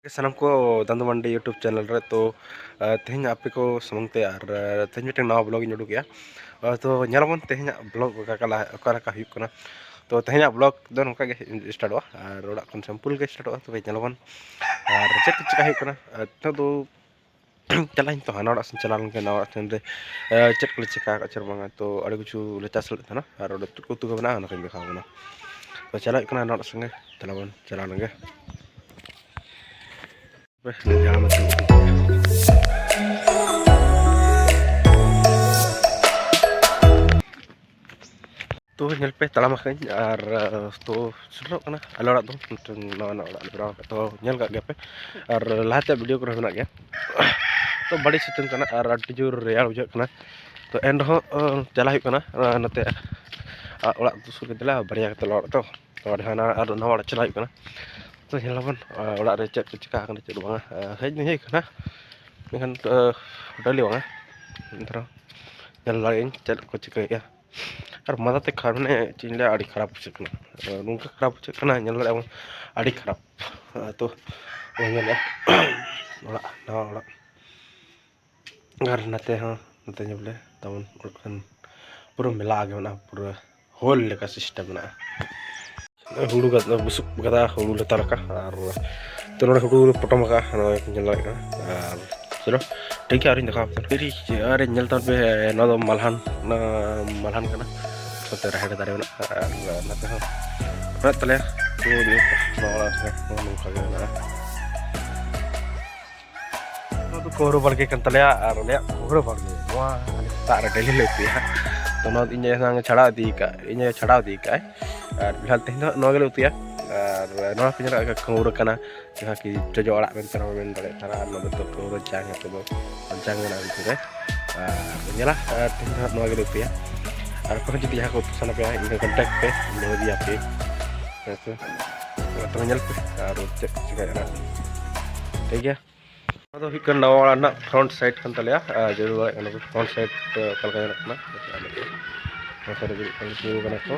Salam ko Dandu Mandi YouTube channel re to tehnya api ko semangte ar tehnya teng nawa blog nyudu ya to nyalabon tehnya blog kakala ka huyuk kana to tehnya blog don ka ge start wa ar oda kon sampul ge start wa to nyalabon ar chet chika huyuk kana to chalain to hana oda sen chalan ke nawa sen re chet ko chika ka cher banga to ade kuchu lecas le thana ar oda tut ko tu bana na kan bekha bana to chalai kana nawa sen ge nyalabon chalan ge jangan mati. Tuh nyelpe talam makan ar tuh seru kana alora tuh nona alora to nyel gak gape ar lahate video ko nak ya to badi situ kana ar tijur real ujak kana to end ho jala huyuk kana nate ola tu sur kedela bariya telor to ada hana ar nawa chala huyuk kana to nyelapon ola re cek ceka kana cek bang hej ni kana dengan dali bang intro nyel lain cek ko ceka ya और मजा ते खाने चिल्ले आड़ी खराब चिकना नुंका खराब चिकना nyel le आड़ी खराब तो nyel ya ola na ola ngar nate ha nate nyebले tahun kan pura mela age na pura hol le ka system na hulu ka busuk kata hulu le taraka ar to no hulu potom ka nyel le ka ar chalo ठीक है देखा फिर अरे nyel tan पे ना तो malhan kana so te rahe dare na te ha na tale tu di mawala se no kage na to koru balke kan tale ar le koru balke wa ta ra daily le ya to no inya sang chada di ka ar bihal te no gele tu ya ar no punya ka koru kana jaha ki jojo orak men kana men dare tara no betul koru jang itu do jang na itu deh nyala te no gele tu ya ar ko jadi aku sana pe ini kontak pe mau dia pe itu to nyel pe ar cek juga ya ठीक है तो हिकन नवा ना front side kan tale ya जरूर kana front side kal kana na सर तंगु kana ko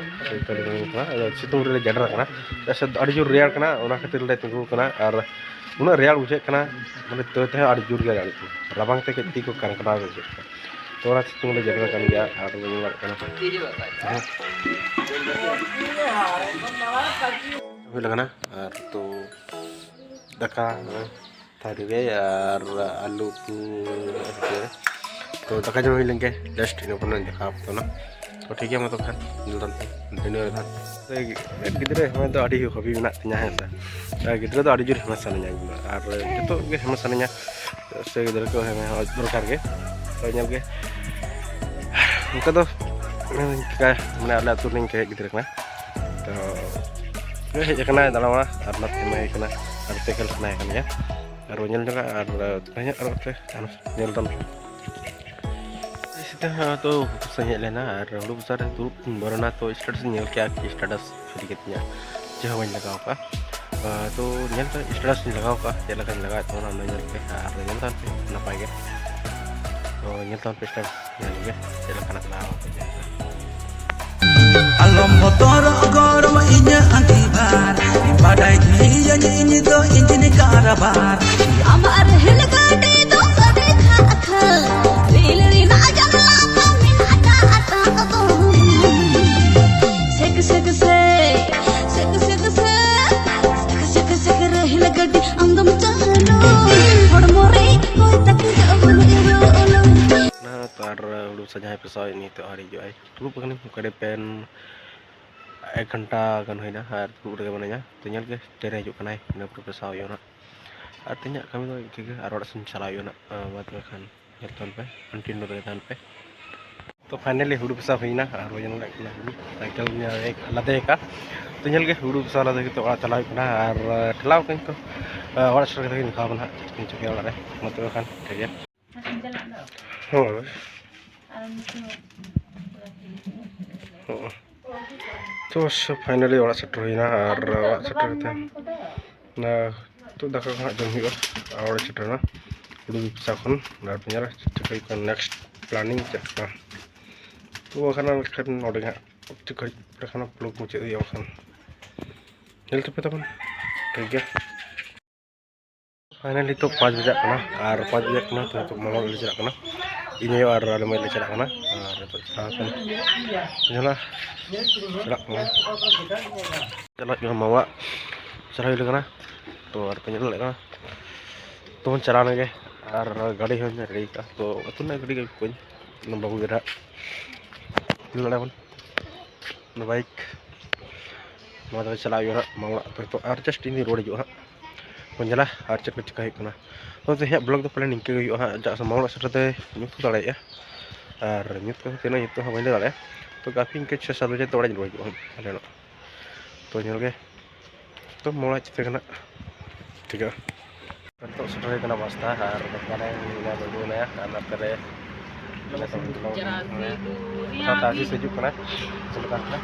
तंगु kana सितुंग रे जडरा kana जैसे अड़ी जोर रेयार kana ona खातिर ले तंगु kana ar una रेयार बुझे kana माने तो ते अड़ी जोर गे जाली रबांग ते केती को kana kana बुझे तो ona सितुंग ले जडरा kan गया ar ini kana हुई लगना ar तो daka tadi gue ar alu तो दका जो हिलें के जस्ट इन अपन देखा तो ना तो ठीक है मतलब kan जुलन दिन kan तो गिद्रे हमें तो अड़ी हॉबी में ना है सा गिद्रे तो अड़ी जुर हमें सानया ar जतो गे हमें सानया से गिद्रे को हमें दरकार गे तो nyal गे उनका तो क्या मैंने अल्लाह तो नहीं कहे गिद्रे ना तो gue hej kana dalam lah ar lat hemai kana ar tekel kana kan ya ar nyel juga ar banyak ar teh nyel dan kita तो सही लेना और लोग सारे तो बरना तो स्टेटस nyel क्या स्टेटस फ्री कितने जहाँ वहीं लगाओ का तो nyel तो स्टेटस लगाओ का ये लगा तो ना nyel पे और nyel तो पे ना पाएंगे तो nyel तो पे स्टेटस nyel पे ये लगाओ Alam motor gor inya antibar badai hiya ini to injini karabar amar hilgade to sabe kha rilri na jamla min ata to sek hilgade angam chalo hod more koi tak nah tar udah saja episode ini तो hari जो है तो पकड़ने करे pen 1 घंटा kan होइना और पूरा बनाया तो nyal के तेरे जो कनाय ने पूरा pesau yo na artinya kami तो के और orang sen चला yo na बात kan nyal पे continue dengan पे तो फाइनली हुडू pesau होइना और yang लाइक ना साइकिल nya एक लदे का तो nyal के हुडू pesau लदे तो orang चला ना और ठलाव kan तो orang सर के दिखा बना चुके orang रे मतलब kan ठीक है तो finally orang setter huina ar setter ta na to daka kha jom hiyo orang setter na udu bisa kon na punya cekai kan next planning cekna to kana kan odeng cekai kana plug mu cek ya kan hel teman-teman ठीक है finally तो 5 बजे कना और 5 बजे कना तो मामा ले चला कना ini और अलमारी ले चला कना और तो चला चला जो मावा चला ले कना तो और पेंजल ले कना तो चला लगे और गाड़ी हो रेडी का तो अतुना गाड़ी के कोई बाबू गिरा नोड़ा बाइक मादा चला मावा तो और जस्ट इन रोड जो पंजला और चेक चिका होना तो तेज ब्लॉग तो पहले निंके जा मावा सेटे नुत दाड़ा और नुत को तीन नुत बी दाड़ा तो काफी इनके 6-7 बजे तो रुआ अले तो नगे तो मावा चिते ठीक है तो सेटे बस्ता और बाबू ना ताजी से जुकना चलता है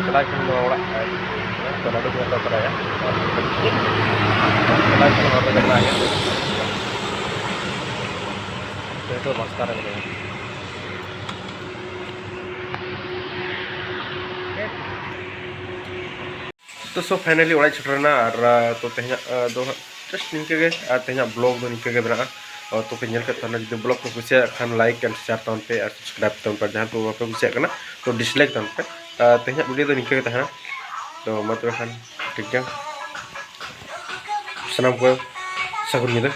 चला के orang तो लाडू को तो कराया चला के और लगाया तो बस्ता रख तो सो फाइनली ओड़ा छटरना और तो तेहना दो जस्ट निके गे और तेहना ब्लॉग दो निके गे बना और तो पे नेल करता जो ब्लॉग को कुछ खान लाइक एंड शेयर तन पे और सब्सक्राइब तन पे जहां तो पे कुछ करना तो डिसलाइक तन पे तेहना वीडियो दो निके गे तहना तो मत खान ठीक है सनम को सगुन निदा